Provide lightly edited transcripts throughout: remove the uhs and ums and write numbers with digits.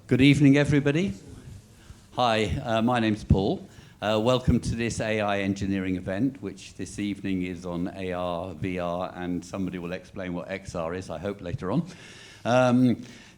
Good evening, everybody. Hi, my name's Paul. Welcome to this AI engineering event, which this evening is on AR, VR, and somebody will explain what XR is, I hope, later on.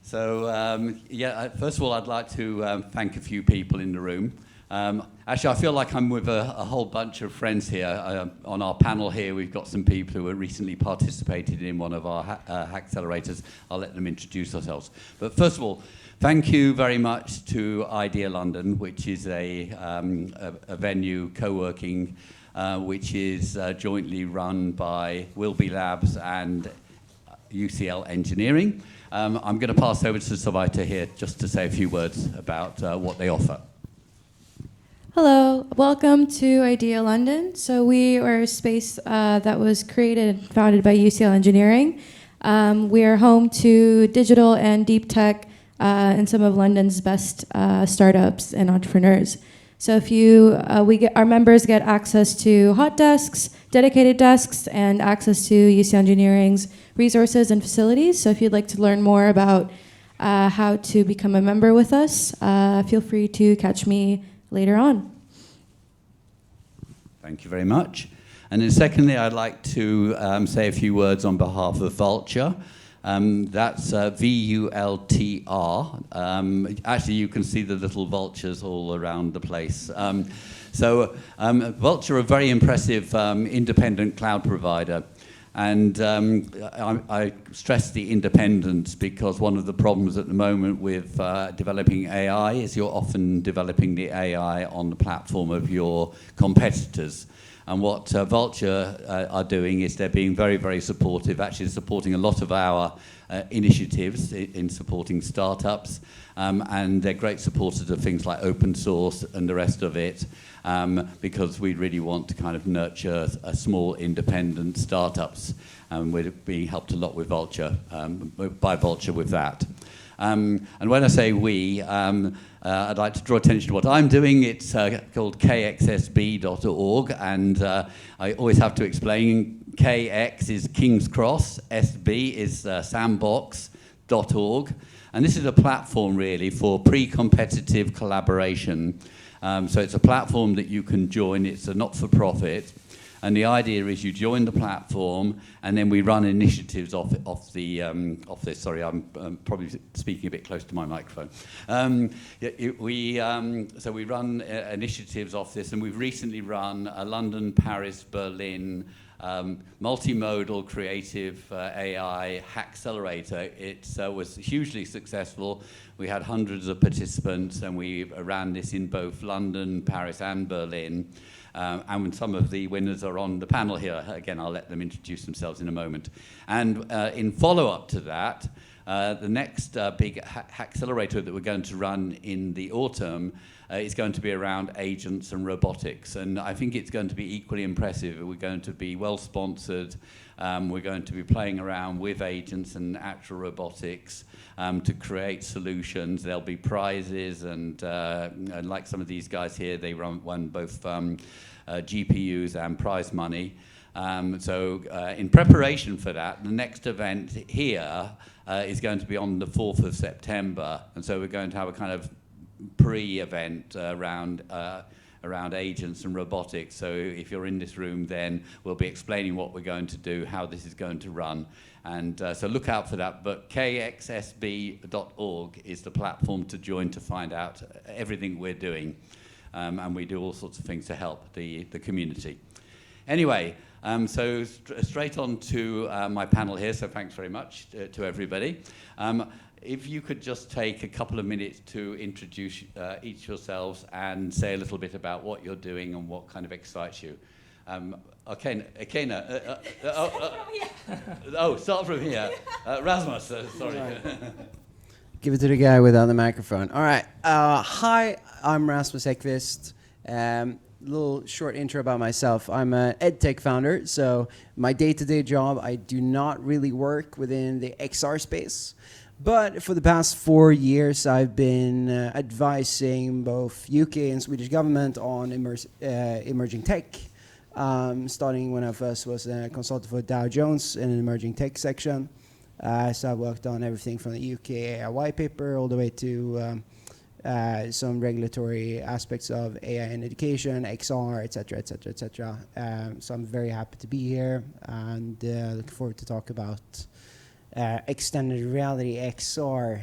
First of all, I'd like to thank a few people in the room. Actually, I feel like I'm with a whole bunch of friends here. On our panel here, we've got some people who have recently participated in one of our accelerators. I'll let them introduce themselves. But first of all, thank you very much to Idea London, which is a venue, co-working, which is jointly run by Wilby Labs and UCL Engineering. I'm going to pass over to Savita here just to say a few words about what they offer. Hello, welcome to Idea London. So we are a space that was created and founded by UCL Engineering. We are home to digital and deep tech and some of London's best startups and entrepreneurs. So if our members get access to hot desks, dedicated desks, and access to UCL Engineering's resources and facilities. So if you'd like to learn more about how to become a member with us, feel free to catch me later on. Thank you very much. And then secondly, I'd like to say a few words on behalf of Vulture. That's VULTR. Actually, you can see the little vultures all around the place. Vulture, a very impressive independent cloud provider. And I stress the independence because one of the problems at the moment with developing AI is you're often developing the AI on the platform of your competitors. And what Vulture are doing is they're being very, very supportive, actually supporting a lot of our initiatives in supporting startups. And they're great supporters of things like open source and the rest of it, because we really want to kind of nurture a small independent startups. We're being helped a lot with Vulture, by Vulture with that. And when I say we, I'd like to draw attention to what I'm doing. It's called kxsb.org, and I always have to explain KX is King's Cross, SB is sandbox.org, and this is a platform really for pre-competitive collaboration. So it's a platform that you can join. It's a not-for-profit. And the idea is you join the platform, and then we run initiatives off this. Sorry, I'm probably speaking a bit close to my microphone. We run initiatives off this, and we've recently run a London, Paris, Berlin multimodal creative AI accelerator. It was hugely successful. We had hundreds of participants, and we ran this in both London, Paris, and Berlin. And some of the winners are on the panel here. Again, I'll let them introduce themselves in a moment. And in follow-up to that, the next big accelerator that we're going to run in the autumn is going to be around agents and robotics. And I think it's going to be equally impressive. We're going to be well-sponsored. We're going to be playing around with agents and actual robotics to create solutions. There'll be prizes, and like some of these guys here, they won both GPUs and prize money. In preparation for that, the next event here is going to be on the 4th of September. And so we're going to have a kind of pre-event around agents and robotics. So if you're in this room, then we'll be explaining what we're going to do, how this is going to run. And so look out for that. But kxsb.org is the platform to join to find out everything we're doing. And we do all sorts of things to help the community. Anyway, straight on to my panel here. So thanks very much to everybody. If you could just take a couple of minutes to introduce each yourselves and say a little bit about what you're doing and what kind of excites you. Akena. Start from here. Rasmus, sorry. Give it to the guy without the microphone. All right. Hi, I'm Rasmus Ekvist. Little short intro about myself. I'm an EdTech founder, so my day-to-day job, I do not really work within the XR space. But for the past 4 years, I've been advising both UK and Swedish government on emerging tech, starting when I first was a consultant for Dow Jones in an emerging tech section. So I worked on everything from the UK AI white paper all the way to some regulatory aspects of AI in education, XR, etc., etc., etc. So I'm very happy to be here and looking forward to talk about extended reality XR.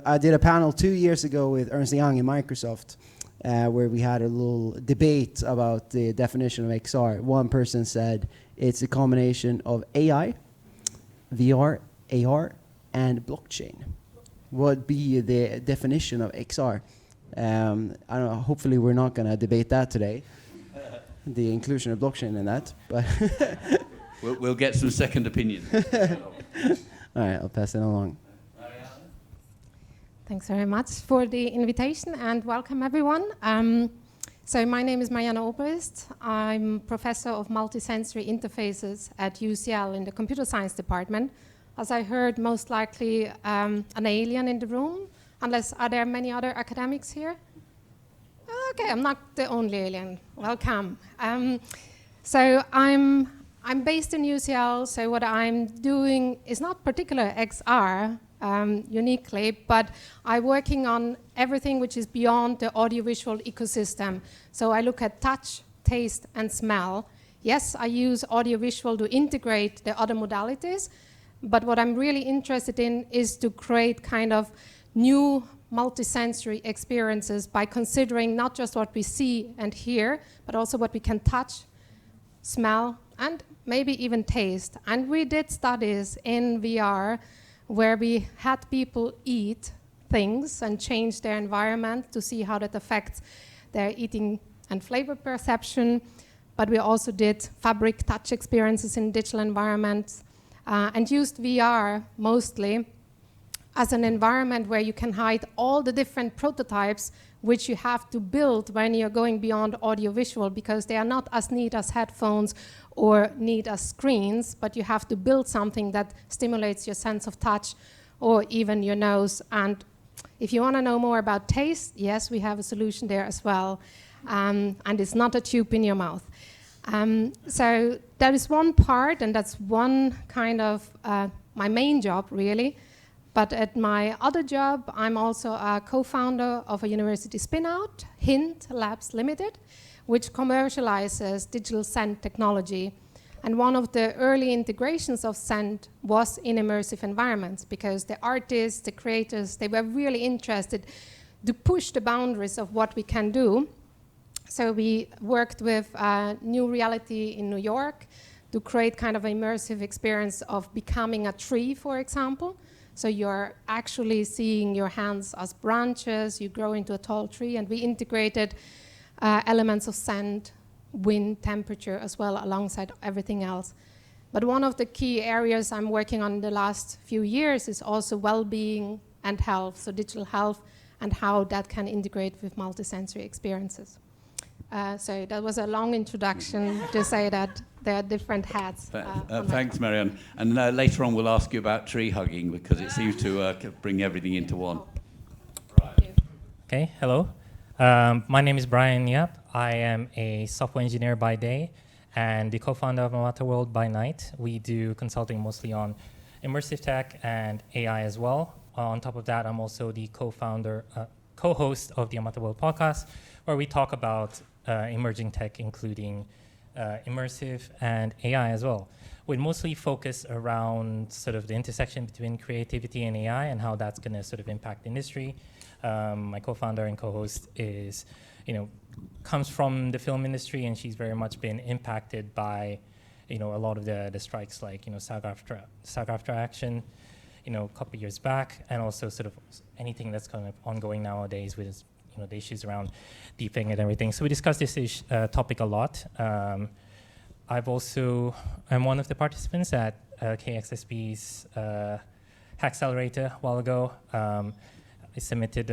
I did a panel 2 years ago with Ernst & Young and Microsoft where we had a little debate about the definition of XR. One person said it's a combination of AI, VR, AR, and blockchain. What would be the definition of XR? I don't know, hopefully we're not going to debate that today, the inclusion of blockchain in that, but we'll get some second opinion. All right, I'll pass it along. Thanks very much for the invitation and welcome everyone. So my name is Marianne Obrist. I'm professor of multisensory interfaces at UCL in the computer science department. As I heard, most likely an alien in the room, unless are there many other academics here? Okay, I'm not the only alien. Welcome. So I'm based in UCL, so what I'm doing is not particular XR uniquely, but I'm working on everything which is beyond the audiovisual ecosystem. So I look at touch, taste, and smell. Yes, I use audiovisual to integrate the other modalities, but what I'm really interested in is to create kind of new multisensory experiences by considering not just what we see and hear, but also what we can touch, smell, and maybe even taste. And we did studies in VR where we had people eat things and change their environment to see how that affects their eating and flavor perception. But we also did fabric touch experiences in digital environments and used VR mostly as an environment where you can hide all the different prototypes which you have to build when you're going beyond audiovisual, because they are not as neat as headphones or neat as screens, but you have to build something that stimulates your sense of touch or even your nose. And if you want to know more about taste, yes, we have a solution there as well. And it's not a tube in your mouth. So that is one part, and that's one kind of my main job, really. But at my other job, I'm also a co-founder of a university spin-out, Hint Labs Limited, which commercializes digital scent technology. And one of the early integrations of scent was in immersive environments, because the artists, the creators, they were really interested to push the boundaries of what we can do. So we worked with New Reality in New York to create kind of an immersive experience of becoming a tree, for example. So you're actually seeing your hands as branches, you grow into a tall tree, and we integrated elements of scent, wind, temperature as well alongside everything else. But one of the key areas I'm working on in the last few years is also well-being and health, so digital health and how that can integrate with multisensory experiences. So that was a long introduction to say that there are different hats. Thanks, Marianne. And later on we'll ask you about tree hugging, because it seems to bring everything into one. Okay, hello. My name is Brian Yap. I am a software engineer by day and the co-founder of Amata World by night. We do consulting mostly on immersive tech and AI as well. On top of that, I'm also the co-host of the Amata World podcast, where we talk about emerging tech, including immersive and AI as well. We mostly focus around sort of the intersection between creativity and AI and how that's going to sort of impact the industry. My co-founder and co-host is, comes from the film industry, and she's very much been impacted by, a lot of the strikes, like, SAG-AFTRA action, a couple of years back, and also sort of anything that's kind of ongoing nowadays with, the issues around deepfake and everything. So we discussed this topic a lot. I'm one of the participants at KXSB's Hackcelerator a while ago. I submitted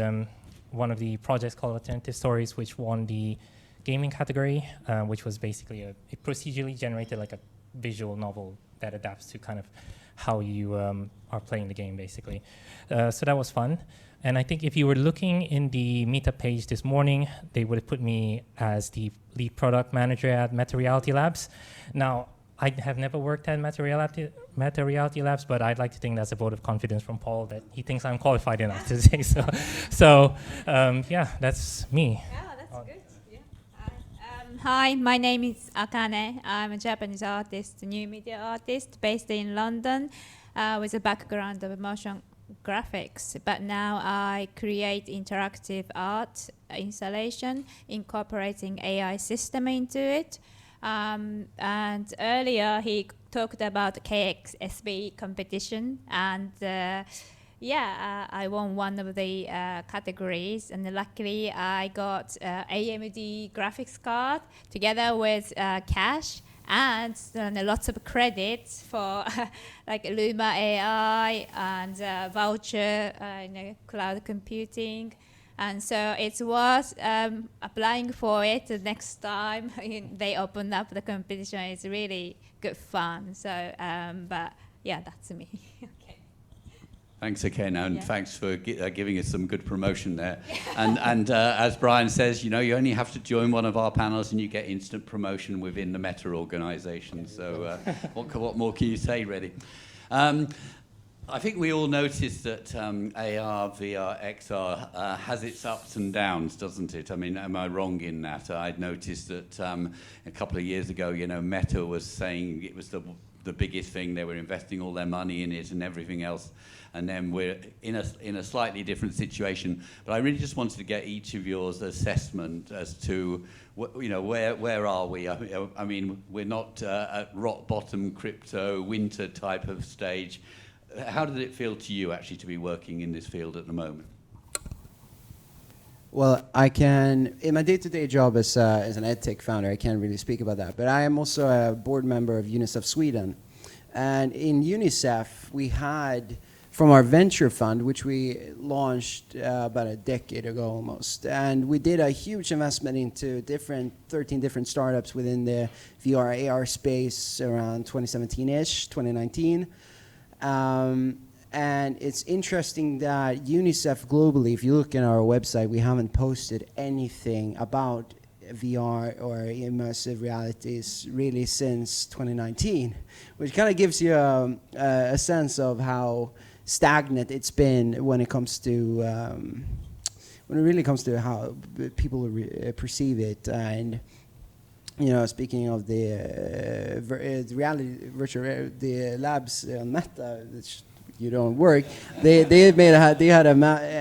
one of the projects called Alternative Stories, which won the gaming category, which was basically a procedurally generated, like a visual novel that adapts to kind of how you are playing the game, basically. So that was fun. And I think if you were looking in the meetup page this morning, they would have put me as the lead product manager at Meta Reality Labs. Now, I have never worked at Meta Reality Labs, but I'd like to think that's a vote of confidence from Paul that he thinks I'm qualified enough to say so. So, yeah, that's me. Yeah, that's good. Yeah. Hi, my name is Akane. I'm a Japanese artist, a new media artist based in London with a background of motion graphics. But now I create interactive art installation, incorporating AI system into it. And earlier he talked about KXSB competition, and I won one of the categories, and luckily I got AMD graphics card together with cash and lots of credits for like Luma AI and voucher, cloud computing. And so it was applying for it the next time they opened up the competition. It's really good fun. So, but yeah, that's me. Okay. Thanks, Akena, and thanks for giving us some good promotion there. And as Brian says, you only have to join one of our panels and you get instant promotion within the Meta organization. So what more can you say, really? I think we all noticed that AR, VR, XR has its ups and downs, doesn't it? I mean, am I wrong in that? I'd noticed that a couple of years ago, Meta was saying it was the biggest thing. They were investing all their money in it and everything else. And then we're in a slightly different situation. But I really just wanted to get each of yours assessment as to, where are we? I mean, we're not at rock bottom crypto winter type of stage. How did it feel to you actually to be working in this field at the moment? Well, I can, in my day-to-day job as an EdTech founder, I can't really speak about that. But I am also a board member of UNICEF Sweden. And in UNICEF, we had, from our venture fund, which we launched about a decade ago almost, and we did a huge investment into 13 different startups within the VR, AR space around 2017-ish, 2019. And it's interesting that UNICEF globally, if you look at our website, we haven't posted anything about VR or immersive realities really since 2019, which kind of gives you a sense of how stagnant it's been when it comes to when it really comes to how people perceive it. And speaking of the virtual labs on Meta, which you don't work, they had a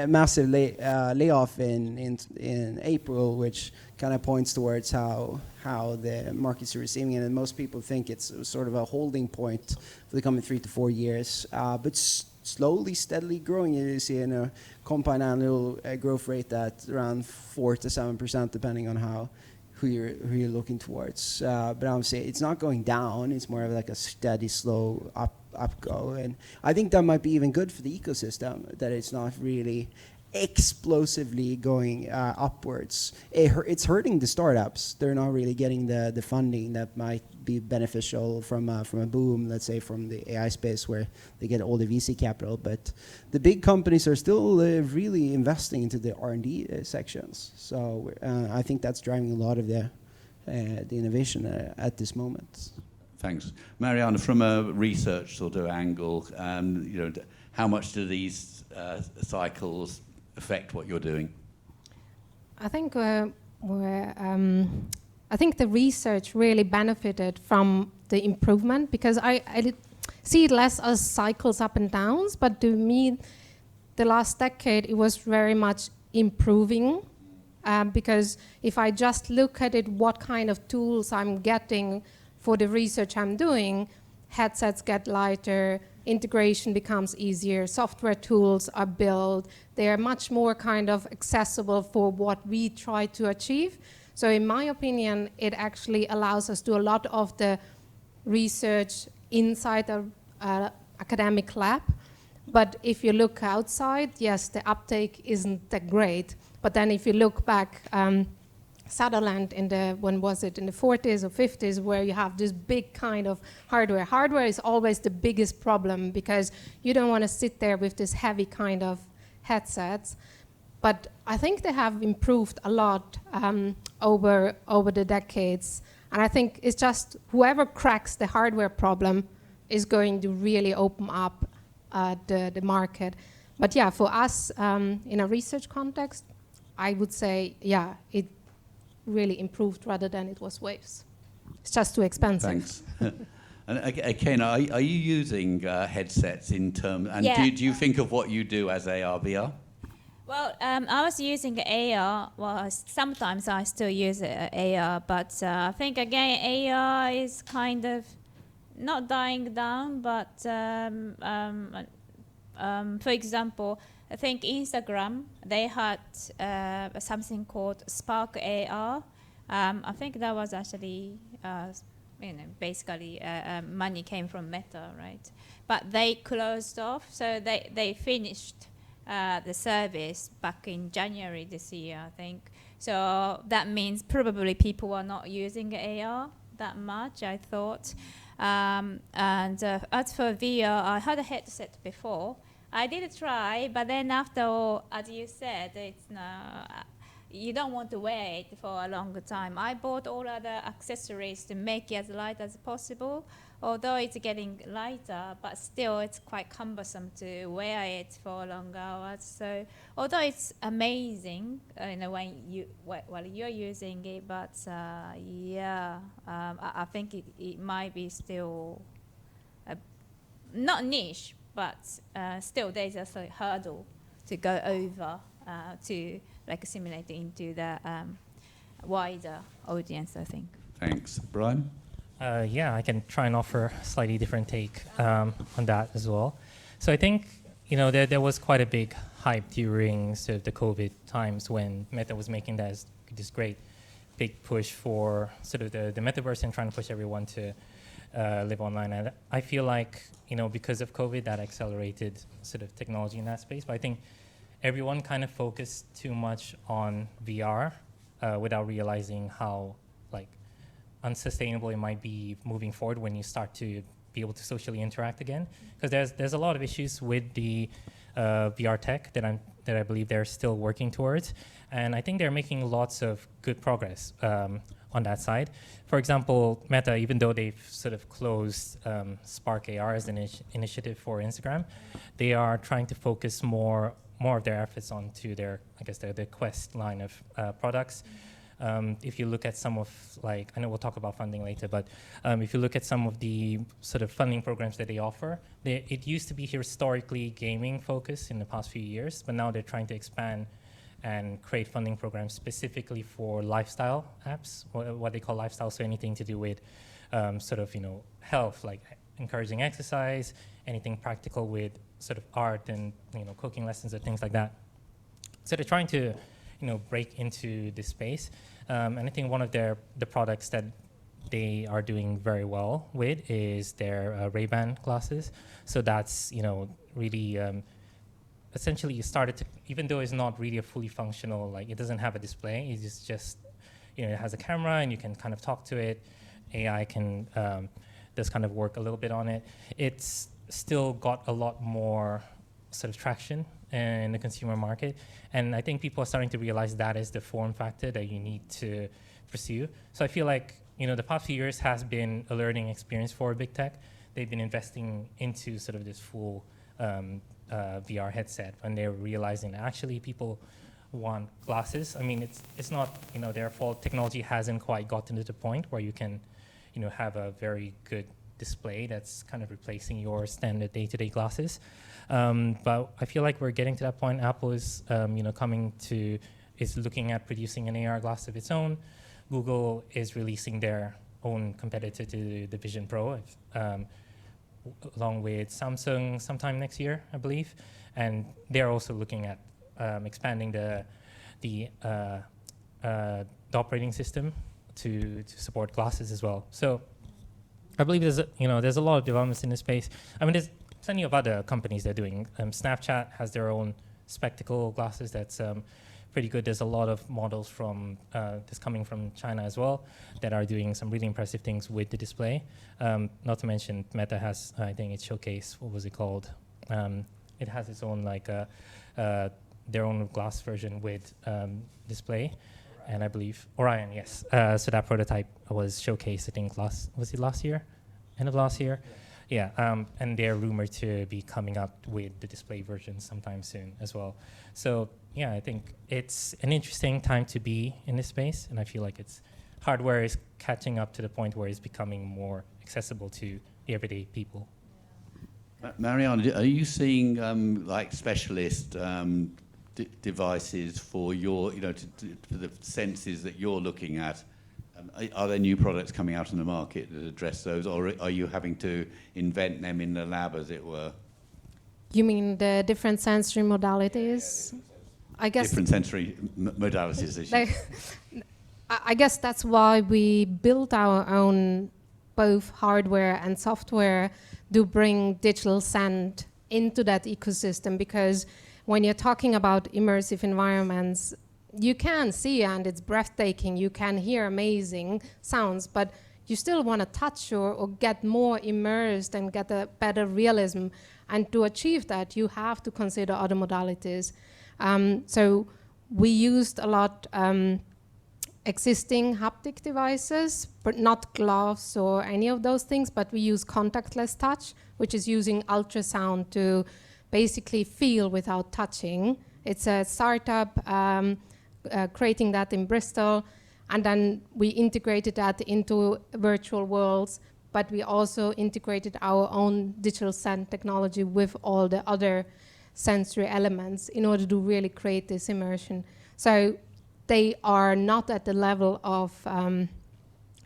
massive layoff in April, which kind of points towards how the markets are receiving it, and most people think it's sort of a holding point for the coming 3 to 4 years, but slowly, steadily growing. You see a compound annual growth rate at around 4 to 7%, depending on who you're looking towards. But I would say it's not going down. It's more of like a steady, slow up go. And I think that might be even good for the ecosystem, that it's not really explosively going upwards. It's hurting the startups. They're not really getting the funding that might be beneficial from a boom, let's say from the AI space, where they get all the VC capital. But the big companies are still really investing into the R&D sections. So I think that's driving a lot of the innovation at this moment. Thanks. Mariana, from a research sort of angle, how much do these cycles affect what you're doing? I think I think the research really benefited from the improvement, because I see it less as cycles up and downs, but to me, the last decade, it was very much improving, because if I just look at it, what kind of tools I'm getting for the research I'm doing, headsets get lighter, integration becomes easier, software tools are built, they are much more kind of accessible for what we try to achieve. So in my opinion, it actually allows us to do a lot of the research inside the academic lab. But if you look outside, yes, the uptake isn't that great. But then if you look back, Sutherland in the 40s or 50s, where you have this big kind of hardware. Hardware is always the biggest problem, because you don't want to sit there with this heavy kind of headsets. But I think they have improved a lot over the decades. And I think it's just whoever cracks the hardware problem is going to really open up the market. But yeah, for us, in a research context, I would say, yeah, it really improved rather than it was waves. It's just too expensive. Thanks. And Ken, are you using headsets in terms, and Yeah. do you think of what you do as AR, VR? Well, I was using AR. Well, sometimes I still use AR, but I think again AR is kind of not dying down. But for example, I think Instagram, they had something called Spark AR. I think that was actually basically money came from Meta, right? But they closed off, so they finished the service back in January this year, I think. So that means probably people are not using AR that much, I thought. And as for VR, I had a headset before. I did try, but then after all, as you said, it's you don't want to wear it for a longer time. I bought all other accessories to make it as light as possible, although it's getting lighter, but still it's quite cumbersome to wear it for long hours. So although it's amazing while you're using it, but I think it might be still not niche, but still there's a hurdle to go over to assimilate into the wider audience, I think. Thanks. Brian? Yeah, I can try and offer a slightly different take on that as well. So I think, there was quite a big hype during sort of the COVID times when Meta was making this great big push for sort of the Metaverse and trying to push everyone to live online. And I feel like, because of COVID, that accelerated sort of technology in that space. But I think everyone kind of focused too much on VR without realizing how unsustainable it might be moving forward when you start to be able to socially interact again. Because there's a lot of issues with the VR tech that I believe they're still working towards, and I think they're making lots of good progress on that side. For example, Meta, even though they've sort of closed Spark AR as an initiative for Instagram, they are trying to focus more of their efforts onto their Quest line of products. If you look at some of, I know we'll talk about funding later, but if you look at some of the sort of funding programs that they offer, it used to be historically gaming focused in the past few years, but now they're trying to expand and create funding programs specifically for lifestyle apps, what they call lifestyle, so anything to do with health, like encouraging exercise, anything practical with sort of art and cooking lessons or things like that. So they're trying to break into this space, and I think one of the products that they are doing very well with is their Ray-Ban glasses. So that's really essentially started to, even though it's not really a fully functional, it doesn't have a display, it's just it has a camera and you can kind of talk to it. AI can does kind of work a little bit on it. It's still got a lot more sort of traction in the consumer market, and I think people are starting to realize that is the form factor that you need to pursue. So I feel like the past few years has been a learning experience for big tech. They've been investing into sort of this full VR headset, and they're realizing that actually people want glasses. I mean, it's not their fault. Technology hasn't quite gotten to the point where you can have a very good display that's kind of replacing your standard day-to-day glasses. But I feel like we're getting to that point. Apple is, is looking at producing an AR glass of its own. Google is releasing their own competitor to the Vision Pro, along with Samsung sometime next year, I believe. And they're also looking at expanding the operating system to support glasses as well. So I believe there's a lot of developments in this space. I mean, there's plenty of other companies that are doing. Snapchat has their own spectacle glasses that's pretty good. There's a lot of models that's coming from China as well that are doing some really impressive things with the display. Not to mention Meta has, I think its showcase, what was it called? It has its own their own glass version with display. and I believe Orion, yes. So that prototype was showcased, I think, last year? End of last year? Yeah, and they're rumored to be coming up with the display version sometime soon as well. So yeah, I think it's an interesting time to be in this space, and I feel like hardware is catching up to the point where it's becoming more accessible to the everyday people. Marianne, are you seeing like specialist devices for your, for the senses that you're looking at? Are there new products coming out on the market that address those, or are you having to invent them in the lab, as it were? You mean the different sensory modalities? Yeah, I guess different sensory modalities. I guess that's why we built our own both hardware and software to bring digital send into that ecosystem, because when you're talking about immersive environments, you can see and it's breathtaking, you can hear amazing sounds, but you still want to touch or get more immersed and get a better realism. And to achieve that, you have to consider other modalities. So we used a lot existing haptic devices, but not gloves or any of those things, but we use contactless touch, which is using ultrasound to basically feel without touching. It's a startup creating that in Bristol, and then we integrated that into virtual worlds, but we also integrated our own digital send technology with all the other sensory elements in order to really create this immersion. So they are not at the level of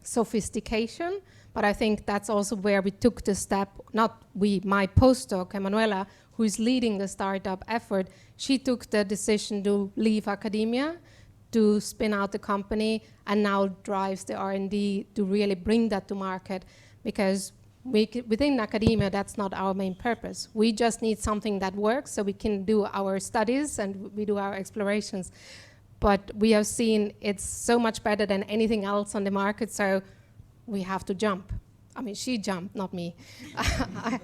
sophistication, but I think that's also where we took the step, not we, my postdoc, Emanuela, who is leading the startup effort, she took the decision to leave academia, to spin out the company, and now drives the R&D to really bring that to market, because within academia, that's not our main purpose. We just need something that works so we can do our studies and we do our explorations. But we have seen it's so much better than anything else on the market, so we have to jump. I mean, she jumped, not me.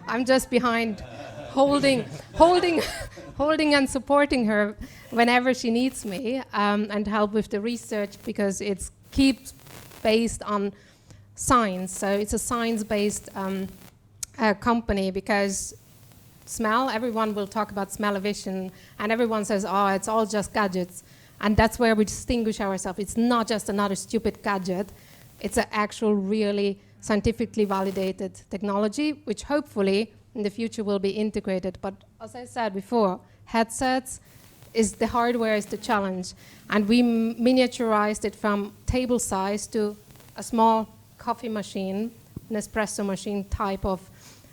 I'm just behind, holding and supporting her whenever she needs me, and help with the research, because it keeps based on science. So it's a science-based company, because smell, everyone will talk about smell-o-vision, and everyone says, oh, it's all just gadgets. And that's where we distinguish ourselves. It's not just another stupid gadget. It's an actual, really scientifically validated technology, which hopefully in the future will be integrated. But as I said before, headsets, the hardware is the challenge. And we miniaturized it from table size to a small coffee machine, an espresso machine type of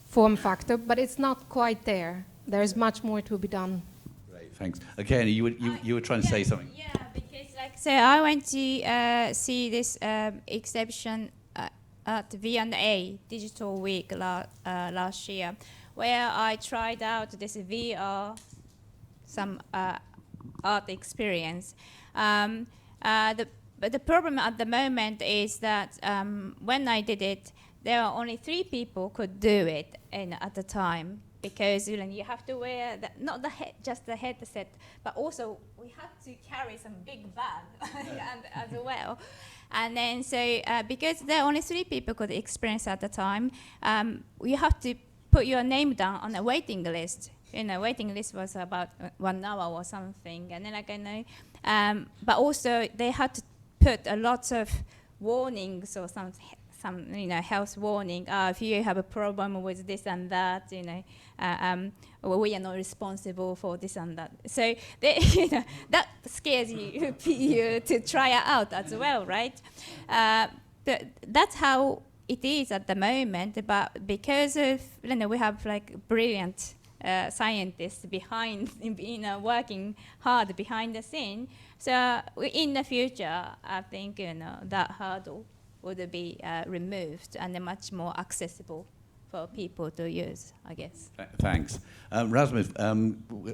form factor, but it's not quite there. There's much more to be done. Great, thanks. Okay, you were trying to say something. Yeah, because so I went to see this exhibition at V&A Digital Week last year, where I tried out this VR, some art experience. But the problem at the moment is that when I did it, there are only 3 people could do it at the time, because you have to wear not just the headset, but also we have to carry some big bag as well. And then so because there are only 3 people could experience at the time, you have to put your name down on a waiting list. Waiting list was about 1 hour or something, and then but also they had to put a lot of warnings or some health warning. If you have a problem with this and that, we are not responsible for this and that. So that scares you to try it out as well, right? That's how it is at the moment. But because of we have like brilliant scientists behind, working hard behind the scene. So in the future, I think that hurdle would be removed and much more accessible for people to use, I guess. Thanks. Rasmus,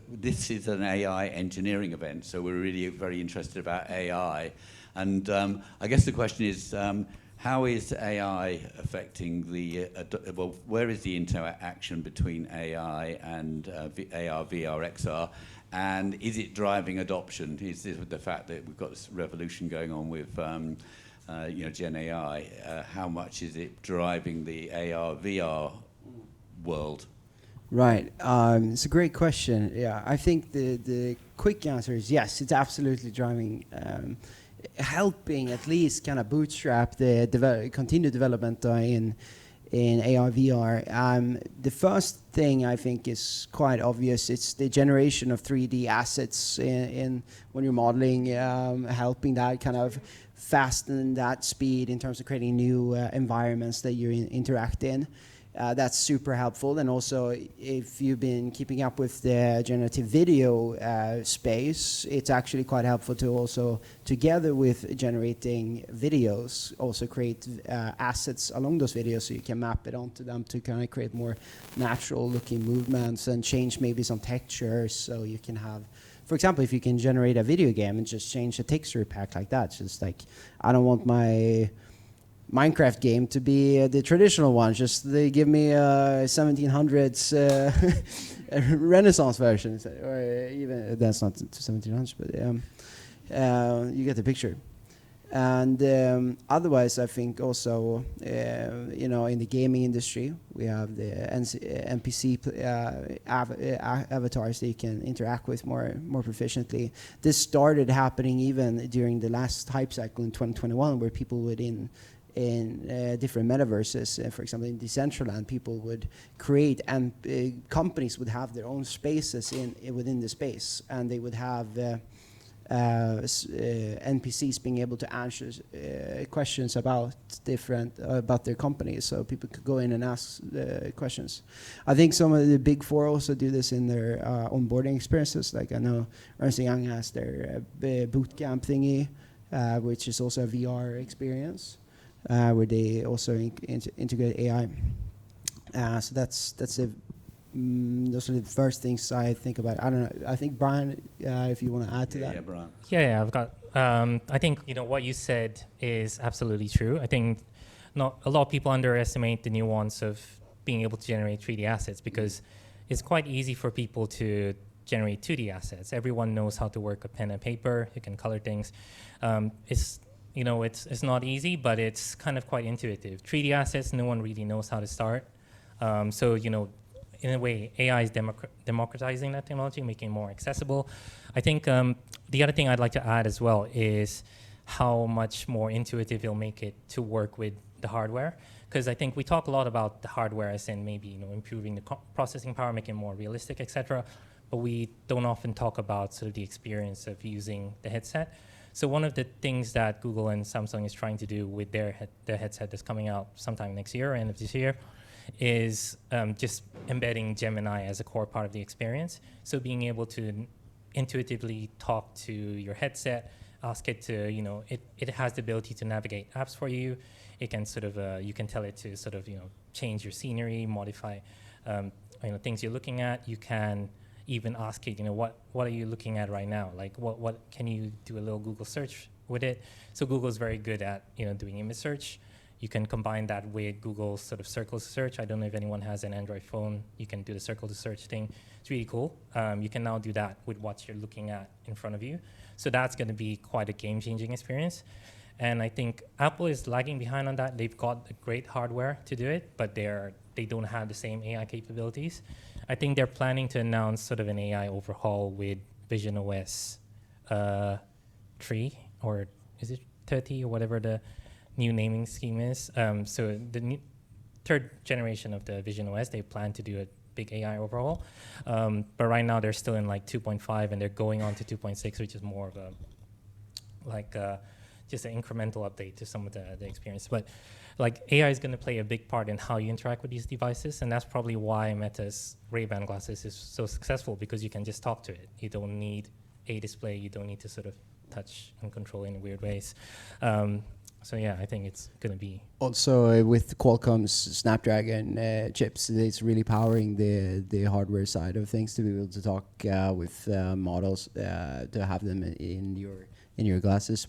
this is an AI engineering event, so we're really very interested about AI. And I guess the question is, how is AI affecting the, where is the interaction between AI and AR, VR, XR? And is it driving adoption? Is this the fact that we've got this revolution going on with Gen AI? How much is it driving the AR, VR world? Right. It's a great question. Yeah, I think the quick answer is yes. It's absolutely driving, helping at least kind of bootstrap the continued development in AR, VR. The first thing I think is quite obvious. It's the generation of 3D assets in when you're modeling, helping that kind of fasten that speed in terms of creating new environments that you interact in. That's super helpful. And also, if you've been keeping up with the generative video space, it's actually quite helpful to also, together with generating videos, also create assets along those videos so you can map it onto them to kind of create more natural looking movements and change maybe some textures. So you can have, for example, if you can generate a video game and just change the texture pack like that, just like, I don't want my Minecraft game to be the traditional one. Just they give me a 1700s Renaissance version, or even that's not 1700s, but you get the picture. And otherwise, I think also in the gaming industry, we have the NPC avatars that you can interact with more proficiently. This started happening even during the last hype cycle in 2021, where people would in different metaverses, for example, in Decentraland, people would create, and companies would have their own spaces within the space, and they would have NPCs being able to answer questions about their companies, so people could go in and ask questions. I think some of the big four also do this in their onboarding experiences. Like I know Ernst & Young has their bootcamp thingy, which is also a VR experience. Where they also integrate AI. So those are the first things I think about. I don't know. I think Brian, if you want to add to that. Yeah, Brian. Yeah, I've got. I think what you said is absolutely true. I think not a lot of people underestimate the nuance of being able to generate 3D assets, because it's quite easy for people to generate 2D assets. Everyone knows how to work a pen and paper. You can color things. It's not easy, but it's kind of quite intuitive. 3D assets, no one really knows how to start. So in a way, AI is democratizing that technology, making it more accessible. I think the other thing I'd like to add as well is how much more intuitive it'll make it to work with the hardware. Because I think we talk a lot about the hardware as in maybe improving the processing power, making it more realistic, etc. But we don't often talk about sort of the experience of using the headset. So one of the things that Google and Samsung is trying to do with their headset that's coming out sometime next year, end of this year, is just embedding Gemini as a core part of the experience. So being able to intuitively talk to your headset, ask it to, it has the ability to navigate apps for you. It can sort of, you can tell it to sort of, change your scenery, modify, things you're looking at. You can even ask it, what are you looking at right now? Like, what can you do a little Google search with it? So Google is very good at, doing image search. You can combine that with Google's sort of circle search. I don't know if anyone has an Android phone. You can do the circle to search thing. It's really cool. You can now do that with what you're looking at in front of you. So that's going to be quite a game-changing experience. And I think Apple is lagging behind on that. They've got the great hardware to do it, but they don't have the same AI capabilities. I think they're planning to announce sort of an AI overhaul with Vision OS 3, or is it 30, or whatever the new naming scheme is. So the third generation of the Vision OS, they plan to do a big AI overhaul. But right now they're still in like 2.5, and they're going on to 2.6, which is more of a just an incremental update to some of the experience. But like AI is going to play a big part in how you interact with these devices, and that's probably why Meta's Ray-Ban glasses is so successful, because you can just talk to it. You don't need a display. You don't need to sort of touch and control in weird ways. So yeah, I think it's going to be... Also, with Qualcomm's Snapdragon chips, it's really powering the hardware side of things to be able to talk with models, to have them in your glasses.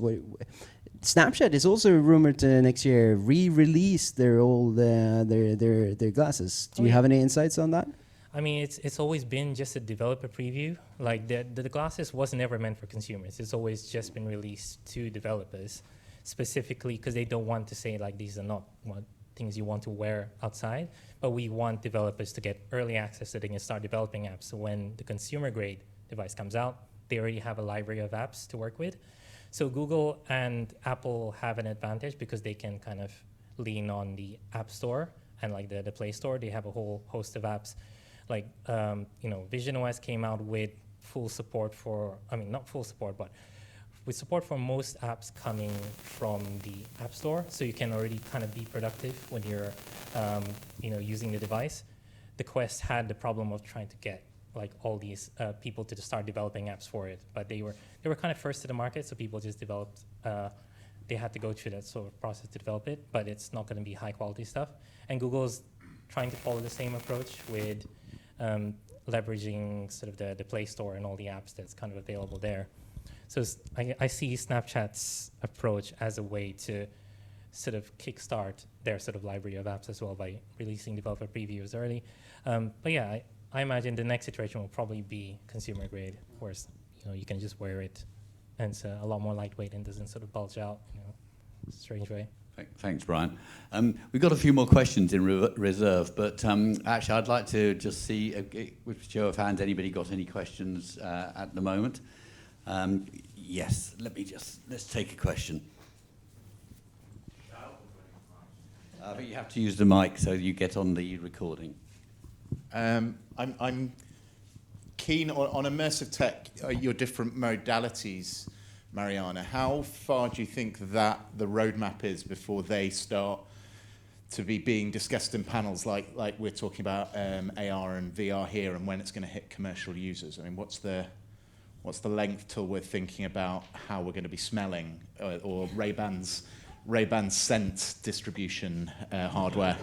Snapchat is also rumored to next year re-release their old their glasses. Do you have any insights on that? I mean, it's always been just a developer preview. Like the glasses was never meant for consumers. It's always just been released to developers, specifically because they don't want to say like these are not what things you want to wear outside. But we want developers to get early access so they can start developing apps. So when the consumer grade device comes out, they already have a library of apps to work with. So Google and Apple have an advantage because they can kind of lean on the App Store and like the Play Store. They have a whole host of apps. Like, VisionOS came out with full support for, I mean, not full support, but with support for most apps coming from the App Store. So you can already kind of be productive when you're, using the device. The Quest had the problem of trying to get like all these people to start developing apps for it, but they were kind of first to the market, so people just developed. They had to go through that sort of process to develop it, but it's not going to be high quality stuff. And Google's trying to follow the same approach with leveraging sort of the Play Store and all the apps that's kind of available there. So I see Snapchat's approach as a way to sort of kickstart their sort of library of apps as well by releasing developer previews early. But yeah, I imagine the next iteration will probably be consumer grade, where you can just wear it, and it's a lot more lightweight and doesn't sort of bulge out, strange way. Thanks, Brian. We've got a few more questions in reserve, but actually I'd like to just see, with show of hands, anybody got any questions at the moment? Yes, let's take a question. But you have to use the mic so you get on the recording. I'm keen on immersive tech, your different modalities, Mariana. How far do you think that the roadmap is before they start to be being discussed in panels like we're talking about AR and VR here, and when it's going to hit commercial users? I mean, what's the length till we're thinking about how we're going to be smelling, or Ray-Ban's scent distribution hardware?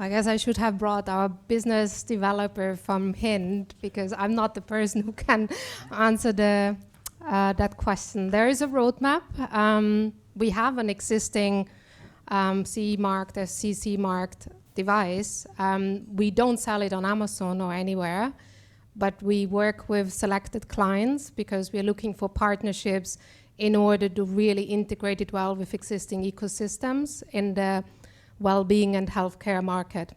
I guess I should have brought our business developer from Hind, because I'm not the person who can answer that question. There is a roadmap. We have an existing CE marked, CC marked device. We don't sell it on Amazon or anywhere, but we work with selected clients because we're looking for partnerships in order to really integrate it well with existing ecosystems in the well-being and healthcare market.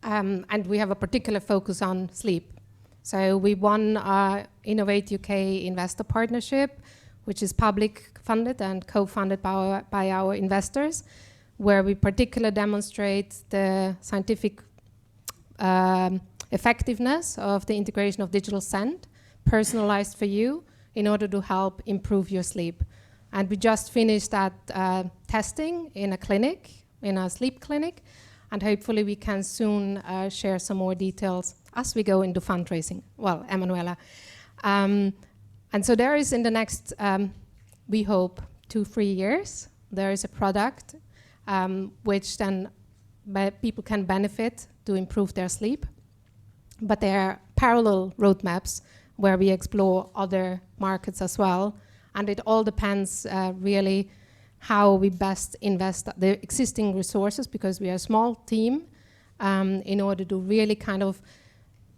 And we have a particular focus on sleep. So we won our Innovate UK investor partnership, which is public funded and co-funded by our investors, where we particularly demonstrate the scientific effectiveness of the integration of digital scent, personalized for you, in order to help improve your sleep. And we just finished that testing in a clinic, in a sleep clinic, and hopefully we can soon share some more details as we go into fundraising. Well, Emanuela. And so there is in the next, we hope, 2-3 years, there is a product which then people can benefit to improve their sleep. But there are parallel roadmaps where we explore other markets as well. And it all depends really how we best invest the existing resources, because we are a small team, in order to really kind of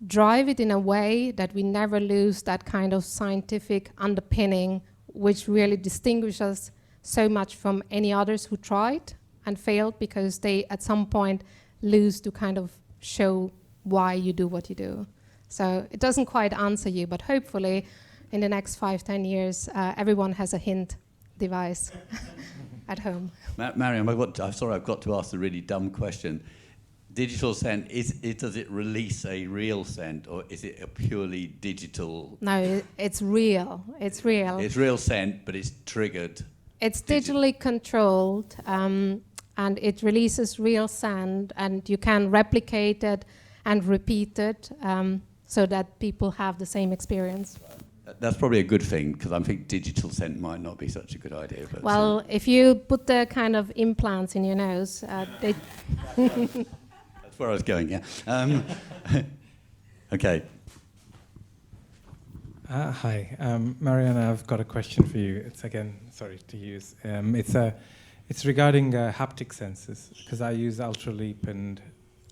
drive it in a way that we never lose that kind of scientific underpinning, which really distinguishes us so much from any others who tried and failed, because they at some point lose to kind of show why you do what you do. So it doesn't quite answer you, but hopefully in the next 5-10 years, everyone has a Hint device at home. Mariam, I'm sorry, I've got to ask the really dumb question. Digital scent, does it release a real scent, or is it a purely digital? No, it's real. It's real. It's real scent, but it's triggered. It's digitally controlled, and it releases real scent, and you can replicate it and repeat it, so that people have the same experience. That's probably a good thing, because I think digital scent might not be such a good idea. But well, if you put the kind of implants in your nose, they... That's where I was going, yeah. Okay. Hi, Mariana, I've got a question for you. It's again, sorry to use. It's regarding haptic sensors, because I use Ultraleap, and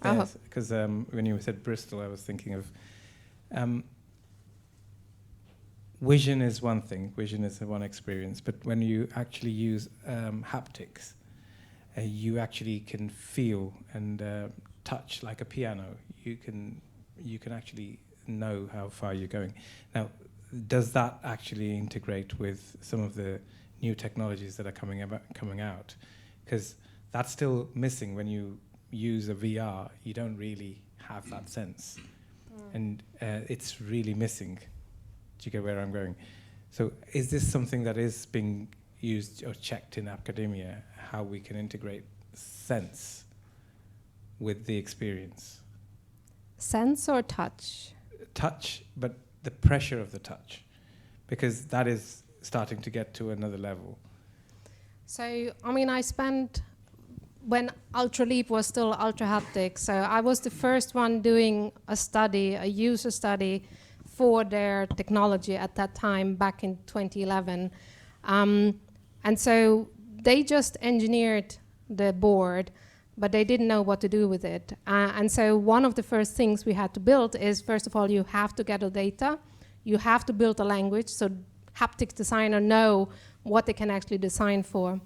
because when you said Bristol, I was thinking of vision is one thing, vision is one experience, but when you actually use haptics, you actually can feel and touch like a piano. You can actually know how far you're going. Now, does that actually integrate with some of the new technologies that are coming out? Because that's still missing when you use a VR. You don't really have that sense, and it's really missing. Do you get where I'm going? So, is this something that is being used or checked in academia? How we can integrate sense with the experience? Sense or touch? Touch, but the pressure of the touch, because that is starting to get to another level. So, I mean, I spent, when Ultraleap was still Ultra Haptic, so I was the first one doing a study, a user study for their technology at that time, back in 2011. And so they just engineered the board, but they didn't know what to do with it. And so one of the first things we had to build is, first of all, you have to gather data. You have to build a language so haptic designer know what they can actually design for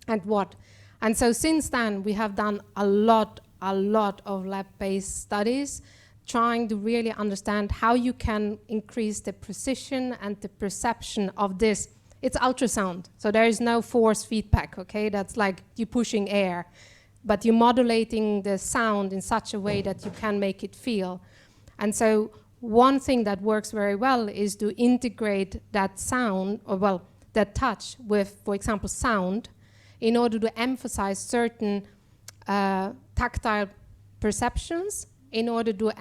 and what. And so since then, we have done a lot of lab-based studies trying to really understand how you can increase the precision and the perception of this. It's ultrasound, so there is no force feedback, okay? That's like you pushing air, but you're modulating the sound in such a way that you can make it feel. And so one thing that works very well is to integrate that sound, or well, that touch with, for example, sound, in order to emphasize certain tactile perceptions in order to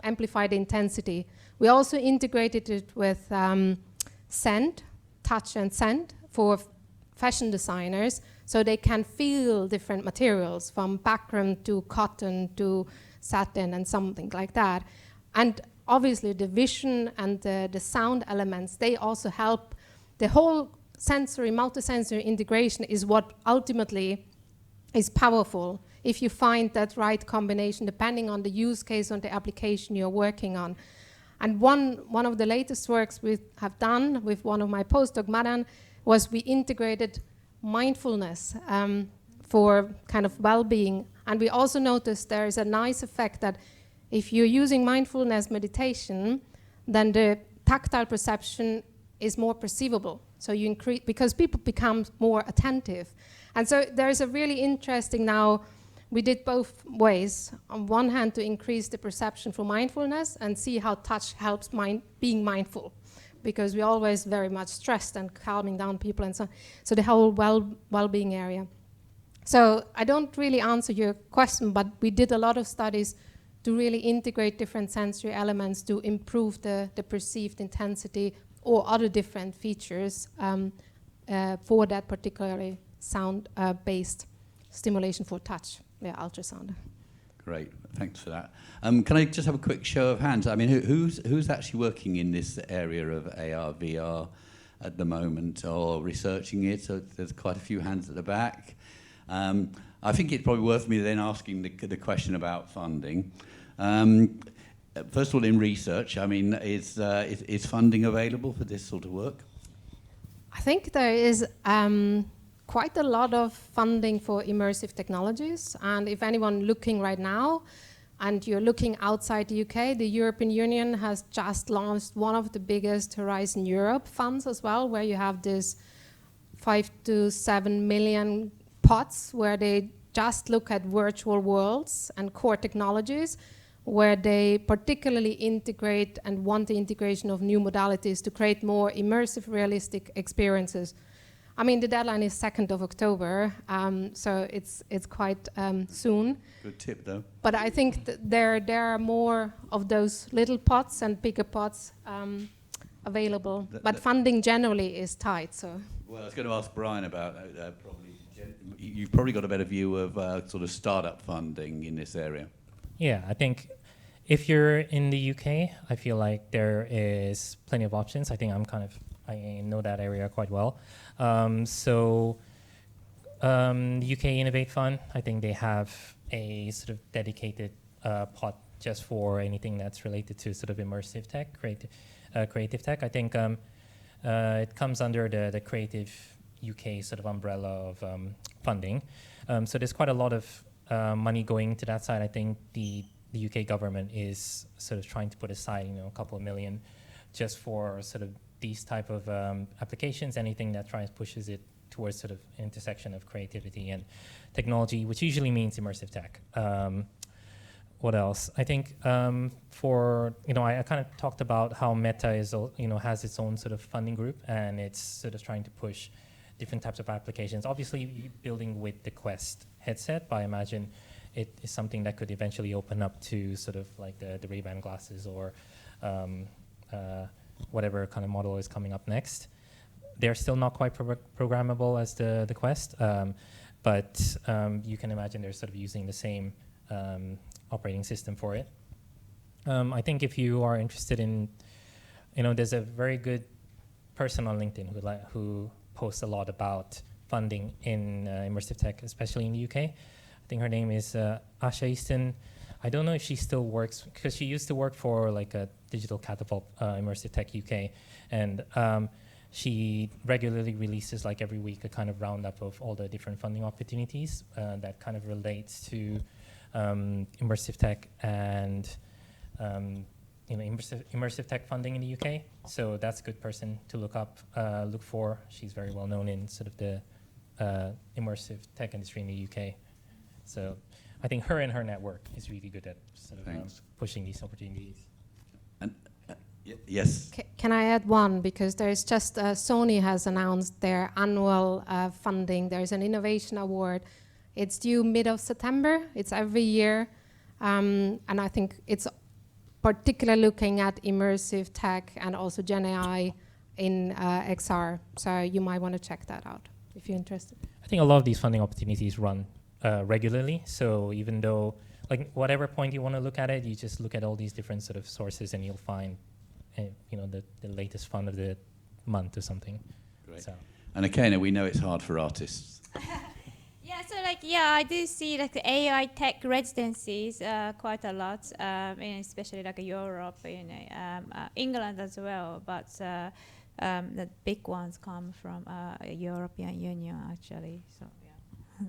amplify the intensity. We also integrated it with scent, touch and scent for fashion designers, so they can feel different materials, from background to cotton to satin and something like that. And obviously the vision and the sound elements, they also help. The whole sensory, multisensory integration is what ultimately is powerful if you find that right combination, depending on the use case and the application you're working on. And one of the latest works we have done with one of my postdoc, Madan, was we integrated mindfulness for kind of well-being. And we also noticed there is a nice effect that if you're using mindfulness meditation, then the tactile perception is more perceivable. So you increase, because people become more attentive. And so there's a really interesting now, we did both ways. On one hand, to increase the perception for mindfulness and see how touch helps being mindful, because we're always very much stressed and calming down people and so on. So the whole well-being area. So I don't really answer your question, but we did a lot of studies to really integrate different sensory elements to improve the perceived intensity or other different features for that particularly sound-based stimulation for touch, ultrasound. Great, thanks for that. Can I just have a quick show of hands? I mean, who's actually working in this area of AR, VR at the moment, or researching it? So there's quite a few hands at the back. I think it's probably worth me then asking the question about funding. First of all, in research, I mean, is funding available for this sort of work? I think there is quite a lot of funding for immersive technologies. And if anyone looking right now, and you're looking outside the UK, the European Union has just launched one of the biggest Horizon Europe funds as well, where you have this 5 to 7 million pots where they just look at virtual worlds and core technologies, where they particularly integrate and want the integration of new modalities to create more immersive, realistic experiences. I mean, the deadline is 2nd of October, so it's quite soon. Good tip, though. But I think there are more of those little pots and bigger pots available. But funding generally is tight, so. Well, I was going to ask Brian about you've probably got a better view of sort of startup funding in this area. Yeah, I think if you're in the UK, I feel like there is plenty of options. I think I know that area quite well. The UK Innovate Fund, I think they have a sort of dedicated pot just for anything that's related to sort of immersive tech, creative tech. I think it comes under the Creative UK sort of umbrella of funding. So there's quite a lot of money going to that side. I think the UK government is sort of trying to put aside, a couple of million just for sort of these type of applications, anything that tries pushes it towards sort of intersection of creativity and technology, which usually means immersive tech. What else? I think for, I kind of talked about how Meta is, has its own sort of funding group, and it's sort of trying to push different types of applications. Obviously, building with the Quest headset, but I imagine it is something that could eventually open up to sort of like the Ray-Ban glasses or whatever kind of model is coming up next. They're still not quite programmable as the Quest, but you can imagine they're sort of using the same operating system for it. I think if you are interested in, there's a very good person on LinkedIn who posts a lot about funding in immersive tech, especially in the UK. I think her name is Asha Easton. I don't know if she still works, because she used to work for like a Digital Catapult, Immersive Tech UK, and she regularly releases like every week a kind of roundup of all the different funding opportunities that kind of relates to immersive tech and immersive tech funding in the UK. So that's a good person to look for. She's very well known in sort of the immersive tech industry in the UK. So I think her and her network is really good at sort of pushing these opportunities. And yes. Can I add one? Because there's just Sony has announced their annual funding. There's an innovation award. It's due mid of September. It's every year, and I think it's particularly looking at immersive tech and also Gen AI in XR. So you might want to check that out if you're interested. I think a lot of these funding opportunities run regularly. So even though, like, whatever point you want to look at it, you just look at all these different sort of sources, and you'll find, the latest fund of the month or something. Great. So. And Akena, we know it's hard for artists. I do see like the AI tech residencies quite a lot, especially like Europe, England as well. But the big ones come from European Union actually. So yeah.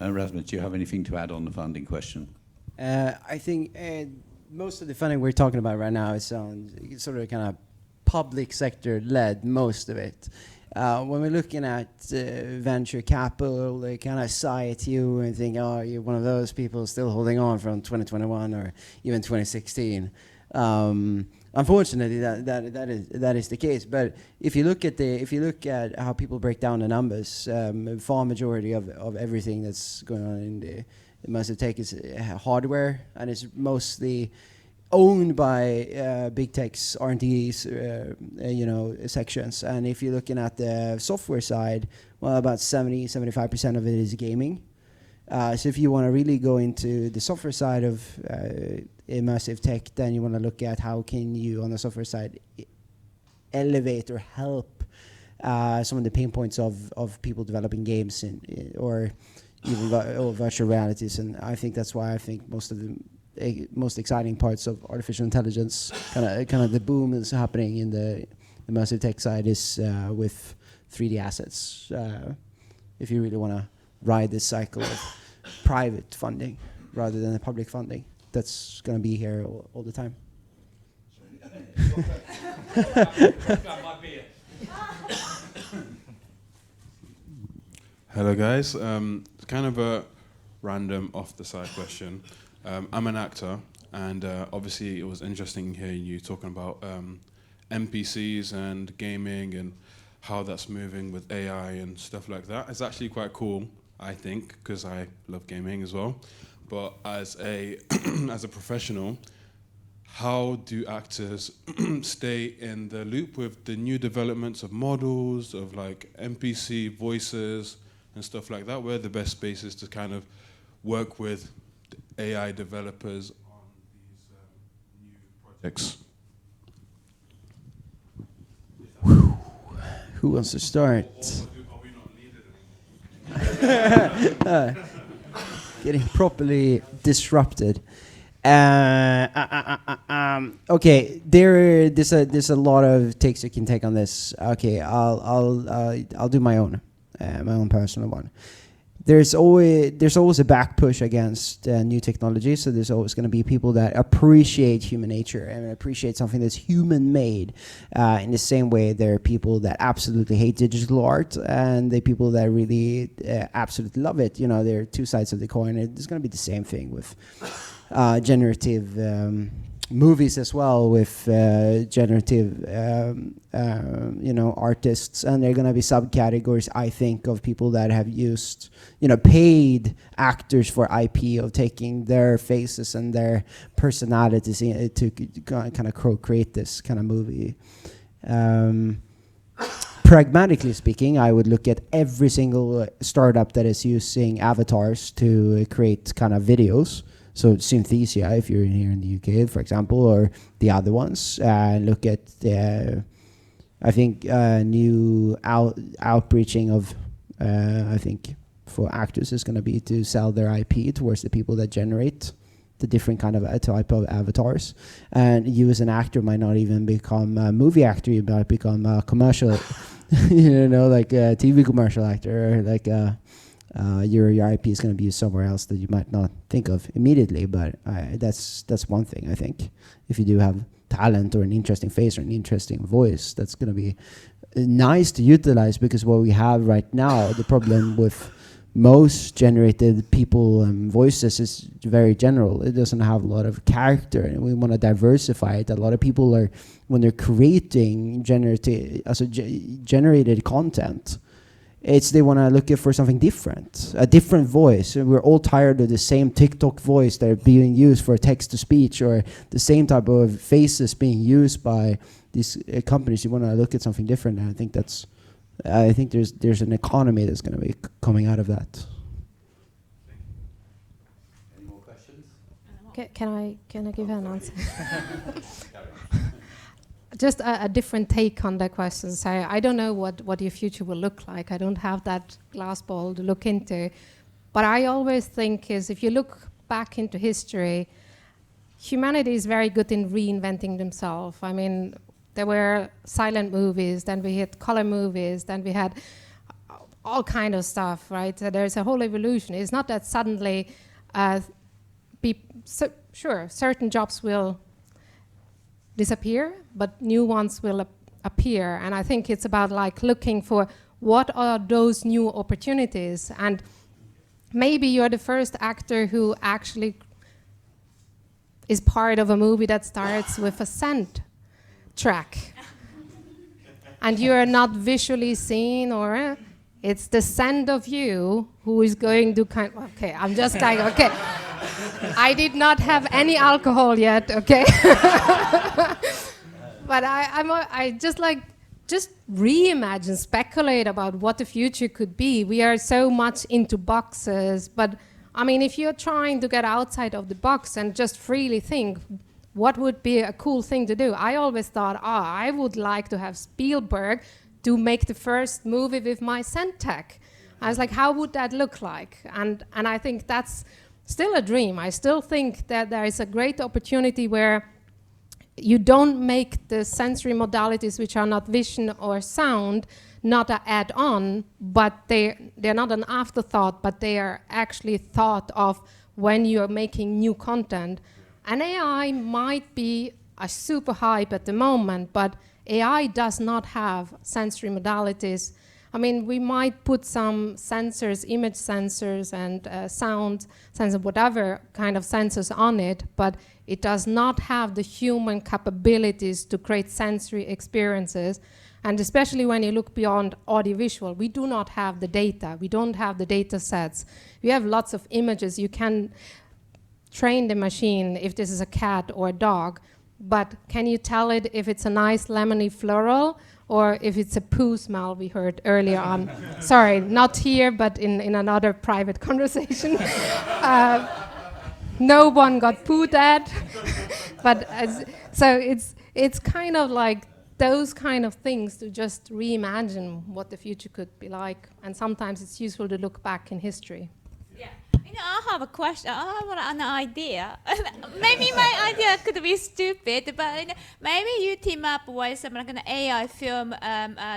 Okay. Rasmus, do you have anything to add on the funding question? I think most of the funding we're talking about right now is on sort of kind of public sector led, most of it. When we're looking at venture capital, they kind of sigh at you and think, oh, you're one of those people still holding on from 2021 or even 2016. Unfortunately, that is the case. But if you look at how people break down the numbers, far majority of everything that's going on in the immersive tech is hardware, and it's mostly owned by big tech's R&D, sections. And if you're looking at the software side, well, about 75% of it is gaming. So if you want to really go into the software side of immersive tech, then you want to look at how can you, on the software side, elevate or help some of the pain points of people developing games or even virtual realities. And I think that's why I think most of the most exciting parts of artificial intelligence, kind of the boom that's happening in the immersive tech side is with 3D assets. If you really want to ride this cycle of private funding rather than the public funding, that's going to be here all the time. Hello guys, kind of a random off-the-side question. I'm an actor, and obviously it was interesting hearing you talking about NPCs and gaming and how that's moving with AI and stuff like that. It's actually quite cool, I think, because I love gaming as well. But as a as a professional, how do actors stay in the loop with the new developments of models, of like NPC voices and stuff like that? Where are the best spaces to kind of work with AI developers on these new projects? Who wants to start? Are we not needed anymore? getting properly disrupted. Okay, there's a lot of takes you can take on this. Okay, I'll do my own personal one. There's always a back push against new technology, so there's always going to be people that appreciate human nature and appreciate something that's human made. In the same way, there are people that absolutely hate digital art, and the people that really absolutely love it. You know, there are two sides of the coin. It's going to be the same thing with generative movies as well, with generative artists, and there are going to be subcategories, I think, of people that have used paid actors for IP, of taking their faces and their personalities to kind of create this kind of movie. Pragmatically speaking, I would look at every single startup that is using avatars to create kind of videos. So Synthesia, if you're here in the UK, for example, or the other ones, look at I think new outreaching of I think for actors is going to be to sell their IP towards the people that generate the different kind of type of avatars. And you as an actor might not even become a movie actor; you might become a commercial, like a TV commercial actor, or like your IP is going to be used somewhere else that you might not think of immediately, but that's one thing. I think if you do have talent or an interesting face or an interesting voice, that's going to be nice to utilize, because what we have right now, the problem with most generated people and voices is very general. It doesn't have a lot of character, and we want to diversify it. A lot of people are, when they're creating generated content, they want to look for something different, a different voice. And we're all tired of the same TikTok voice that are being used for text-to-speech, or the same type of faces being used by these companies. You want to look at something different, and I think there's an economy that's going to be coming out of that. Any more questions? Can I give an answer? Just a different take on the question. So I don't know what your future will look like. I don't have that glass ball to look into. But I always think is, if you look back into history, humanity is very good in reinventing themselves. I mean, there were silent movies, then we had color movies, then we had all kind of stuff, right? So there's a whole evolution. It's not that suddenly, certain jobs will disappear, but new ones will appear. And I think it's about like looking for what are those new opportunities. And maybe you're the first actor who actually is part of a movie that starts with a scent track. And you're not visually seen, or it's the scent of you who is going to okay, I'm just like, okay. I did not have any alcohol yet, okay? But I just reimagine, speculate about what the future could be. We are so much into boxes, but I mean, if you're trying to get outside of the box and just freely think, what would be a cool thing to do? I always thought, I would like to have Spielberg to make the first movie with my scent tech. I was like, how would that look like? And I think that's still a dream. I still think that there is a great opportunity where you don't make the sensory modalities, which are not vision or sound, not an add-on, but they're not an afterthought, but they are actually thought of when you're making new content. And AI might be a super hype at the moment, but AI does not have sensory modalities. I mean, we might put some sensors, image sensors and sound sensor, whatever kind of sensors on it, but it does not have the human capabilities to create sensory experiences. And especially when you look beyond audiovisual, we do not have the data. We don't have the data sets. We have lots of images. You can train the machine if this is a cat or a dog, but can you tell it if it's a nice lemony floral or if it's a poo smell we heard earlier on? Sorry, not here, but in another private conversation. No one got pooed at. But so it's kind of like those kind of things to just reimagine what the future could be like. And sometimes it's useful to look back in history. Yeah, I have a question. I have an idea. Maybe my idea could be stupid, but maybe you team up with some like an AI film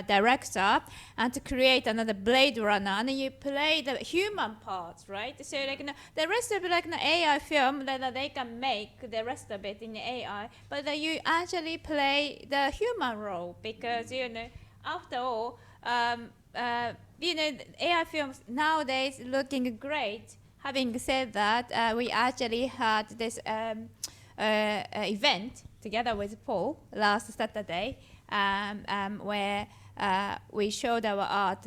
director and to create another Blade Runner, and then you play the human parts, right? So like the rest of it, like an AI film that they can make the rest of it in the AI, but you actually play the human role because after all. AI films nowadays looking great. Having said that, we actually had this event together with Paul last Saturday where we showed our art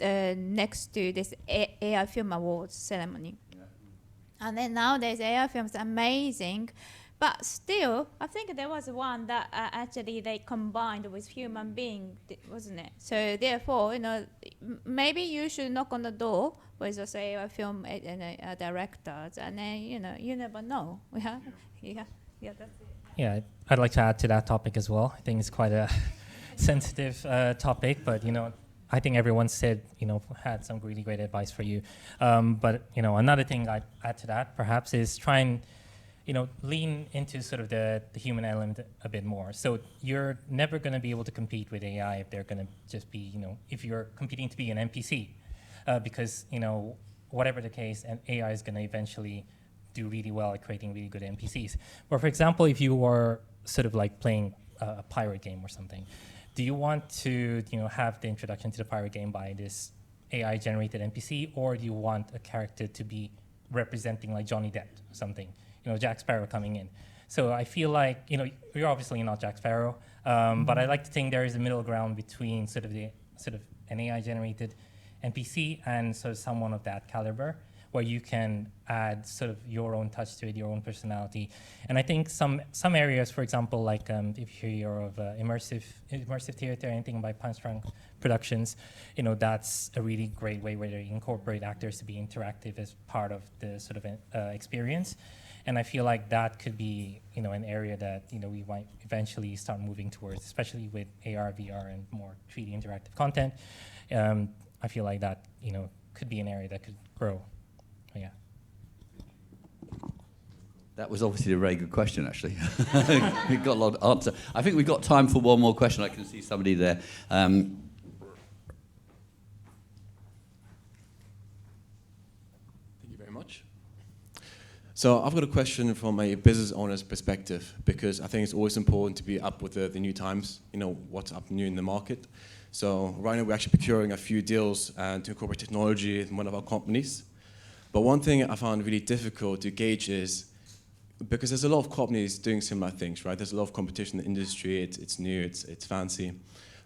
next to this AI Film Awards ceremony. Yeah. And then nowadays AI films are amazing. But still, I think there was one that actually they combined with human being, wasn't it? So therefore, maybe you should knock on the door with a say a film directors, and then you never know. Yeah, that's it. Yeah, I'd like to add to that topic as well. I think it's quite a sensitive topic, but I think everyone said had some really great advice for you. But another thing I'd add to that perhaps is try and lean into sort of the human element a bit more. So you're never going to be able to compete with AI if they're going to just be, if you're competing to be an NPC, because, whatever the case, and AI is going to eventually do really well at creating really good NPCs. Or for example, if you were sort of like playing a pirate game or something, do you want to, have the introduction to the pirate game by this AI-generated NPC, or do you want a character to be representing like Johnny Depp or something? Jack Sparrow coming in. So I feel like, you're obviously not Jack Sparrow, but I like to think there is a middle ground between sort of an AI-generated NPC and sort of someone of that caliber, where you can add sort of your own touch to it, your own personality. And I think some areas, for example, like if you hear of immersive theater, anything by Punch Drunk Productions, that's a really great way where they incorporate actors to be interactive as part of the sort of experience. And I feel like that could be, an area that, we might eventually start moving towards, especially with AR, VR, and more 3D interactive content. I feel like that, could be an area that could grow. Yeah. That was obviously a very good question, actually. We got a lot of answer. I think we've got time for one more question. I can see somebody there. Thank you very much. So I've got a question from a business owner's perspective, because I think it's always important to be up with the new times, what's up new in the market. So right now we're actually procuring a few deals to incorporate technology in one of our companies. But one thing I found really difficult to gauge is, because there's a lot of companies doing similar things, right? There's a lot of competition in the industry, it's new, it's fancy.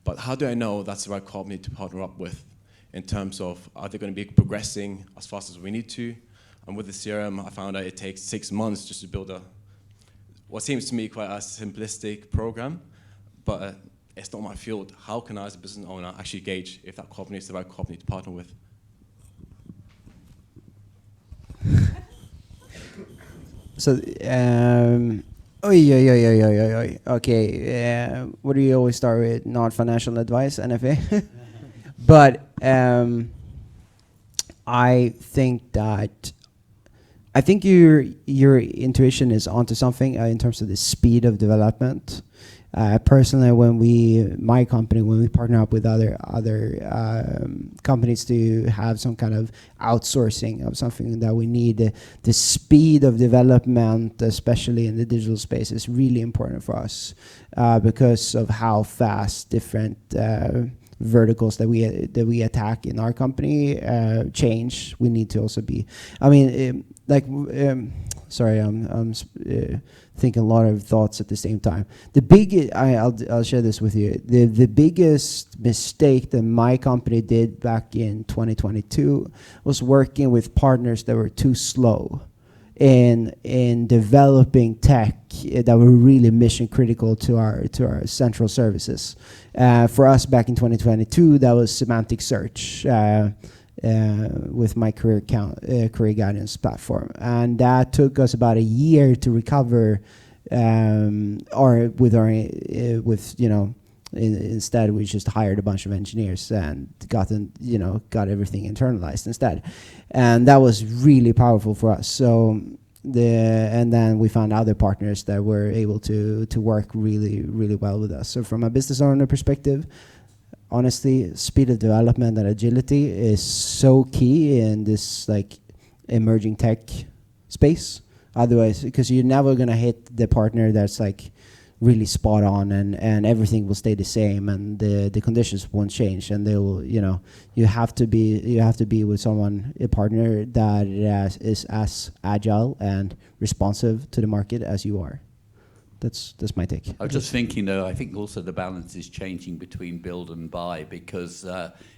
But how do I know that's the right company to partner up with in terms of, are they going to be progressing as fast as we need to? And with the CRM, I found out it takes 6 months just to build what seems to me quite a simplistic program, but it's not my field. How can I, as a business owner, actually gauge if that company is the right company to partner with? So, okay, what do you always start with? Not financial advice, NFA. But I think your intuition is onto something in terms of the speed of development. Personally, my company, when we partner up with other companies to have some kind of outsourcing of something that we need, the speed of development, especially in the digital space, is really important for us because of how fast different verticals that we attack in our company change. We need to also be. Sorry, I'm thinking a lot of thoughts at the same time. I'll share this with you. The biggest mistake that my company did back in 2022 was working with partners that were too slow in developing tech that were really mission critical to our central services. For us back in 2022, that was semantic search. With my career guidance platform, and that took us about a year to recover, Instead, we just hired a bunch of engineers and got everything internalized instead, and that was really powerful for us. So and then we found other partners that were able to work really, really well with us. So from a business owner perspective, honestly, speed of development and agility is so key in this like emerging tech space. Otherwise, because you're never gonna hit the partner that's like really spot on, and everything will stay the same, and the conditions won't change, and they will, you have to be with a partner that is as agile and responsive to the market as you are. That's my take. I was just thinking, though, I think also the balance is changing between build and buy, because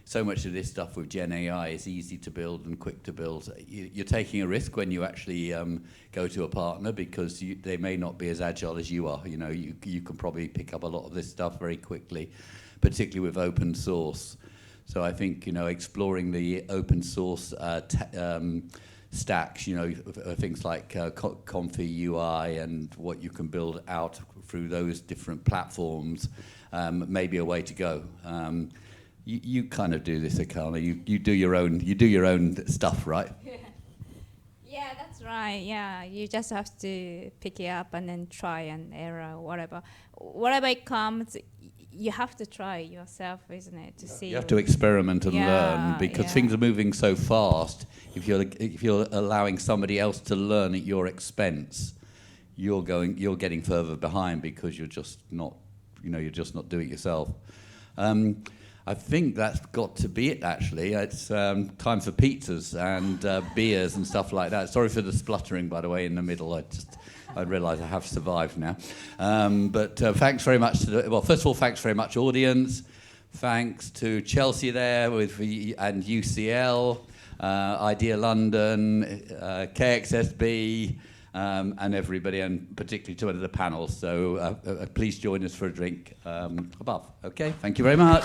so much of this stuff with Gen AI is easy to build and quick to build. You're taking a risk when you actually go to a partner, because they may not be as agile as you are. You can probably pick up a lot of this stuff very quickly, particularly with open source. So I think, exploring the open source stacks, things like Comfy UI and what you can build out through those different platforms, may be a way to go. You kind of do this, Akana. You do your own stuff, right? Yeah, that's right. Yeah, you just have to pick it up and then try and error, whatever it comes. You have to try it yourself, isn't it, to see. You have to experiment and learn, because things are moving so fast. If you're allowing somebody else to learn at your expense, you're getting further behind, because you're just not doing it yourself. I think that's got to be it, actually. It's time for pizzas and beers and stuff like that. Sorry for the spluttering, by the way, in the middle. I realise I have survived now. But thanks very much first of all, thanks very much, audience. Thanks to Chelsea there and UCL, Idea London, KXSB, and everybody, and particularly to the panel. So please join us for a drink above. Okay, thank you very much.